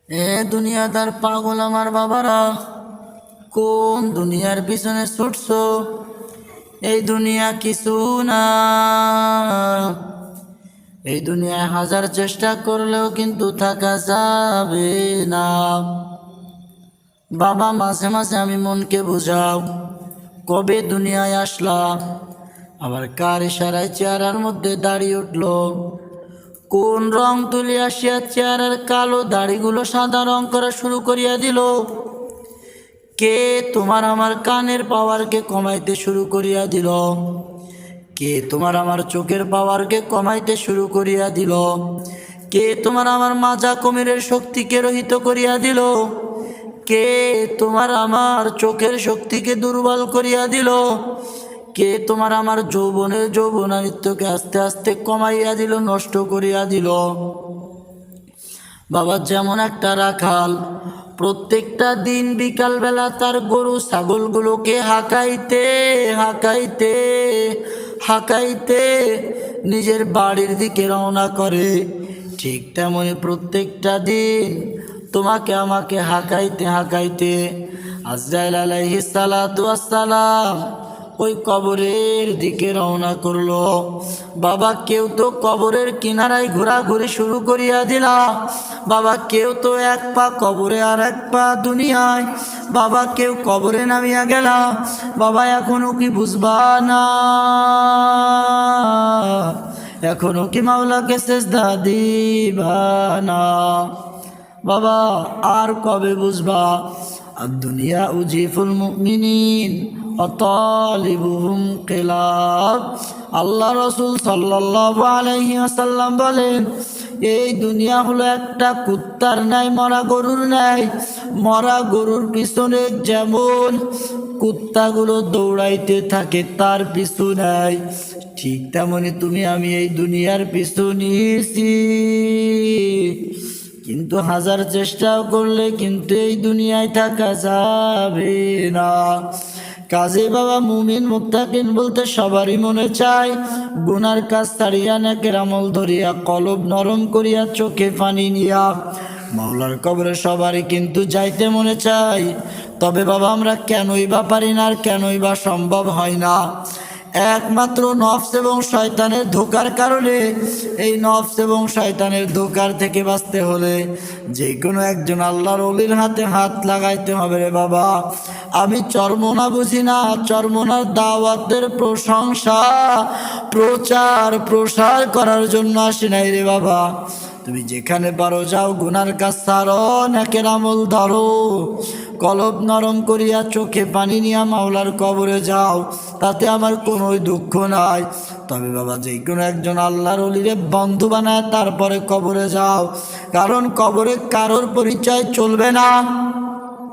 এ দুনিয়াদার পাগল আমার বাবারা, কোন দুনিয়ার পিছনে ছুটছো? এই দুনিয়া কিছু না। এই দুনিয়ায় হাজার চেষ্টা করলেও কিন্তু থাকা যাবে না। বাবা, মাঝে মাঝে আমি মনকে বুঝাও, কবে দুনিয়ায় আসলা? আবার কার ইশারায় চেহারার মধ্যে দাঁড়িয়ে উঠলো? কোন রং তুলে আসিয়া চেহারার কালো দাড়িগুলো সাদা রং করা শুরু করিয়া দিল? কে তোমার আমার কানের পাওয়ারকে কমাইতে শুরু করিয়া দিল? কে তোমার আমার চোখের পাওয়ারকে কমাইতে শুরু করিয়া দিল? কে তোমার আমার মাজা কমিরের শক্তিকে রহিত করিয়া দিল? কে তোমার আমার চোখের শক্তিকে দুর্বল করিয়া দিল? কে তোমার আমার যৌবনানিত্যকে আস্তে আস্তে কমাইয়া দিল, নষ্ট করিয়া দিল? বাবা, যেমন একটা রাখাল প্রত্যেকটা দিন বিকালবেলা তার গরু ছাগলগুলোকে হাঁকাইতে হাঁকাইতে হাঁকাইতে নিজের বাড়ির দিকে রওনা করে, ঠিক তেমনি প্রত্যেকটা দিন তোমাকে আমাকে হাঁকাইতে হাঁকাইতে আজরাইল আলাইহিস সালাতু ওয়াস সালাম ওই কবরের দিকে রওনা করলো। বাবা, কেউ তো কবরের কিনারায় ঘোরাঘুরি শুরু করিয়া দিলা। বাবা, কেউ তো এক পা কবরে আর এক পা দুনিয়ায়। বাবা, কেউ কবরে নামিয়া গেলা। বাবা, এখনো কি বুঝবা না? এখনো কি মাওলাকে সেজদা দিবা না? বাবা, আর কবে বুঝবা? আর দুনিয়া উজিফুল মুমিনিন অতালিবুহুম কিলাব। আল্লাহ রসুল সাল্লাল্লাহু আলাইহি ওয়াসাল্লাম বলেন, এই দুনিয়া হলো একটা কুত্তার ন্যায়, মরা গরুর ন্যায়। মরা গরুর পিছনে যেমন কুত্তাগুলো দৌড়াইতে থাকে তার পিছু নেয়, ঠিক তেমনি তুমি আমি এই দুনিয়ার পিছু নিয়েছি। কিন্তু হাজার চেষ্টাও করলে কিন্তু এই দুনিয়ায় থাকা যাবে না। কাজে বাবা, মুমিন মুত্তাকিন বলতে সবারই মনে চায় গুনার কাজ ছাড়িয়া নেকের আমল ধরিয়া কলব নরম করিয়া চোখে পানি নিয়া মাওলার কবরে সবারই কিন্তু যাইতে মনে চায়। তবে বাবা, আমরা কেনই বা পারি না, আর কেনই বা সম্ভব হয় না? একমাত্র নফস এবং শয়তানের ধোকার কারণে। এই নফস এবং শয়তানের ধোকার থেকে বাঁচতে হলে যে কোনো একজন আল্লাহর ওলির হাতে হাত লাগাইতে হবে রে বাবা। আমি চরমনা বুঝি না, চরমনার দাওয়াতের প্রশংসা প্রচার প্রসার করার জন্য আসি নাই রে বাবা। তুমি যেখানে পারো যাও, গুনার কাজ ছাড়ো, নেকের আমল ধরো, কলব নরম করিয়া চোখে পানি নিয়া মাওলার কবরে যাও, তাতে আমার কোনো দুঃখ নাই। তবে বাবা, যে কোনো একজন আল্লাহর ওলিরে বন্ধু বানায় তারপরে কবরে যাও, কারণ কবরে কারোর পরিচয় চলবে না।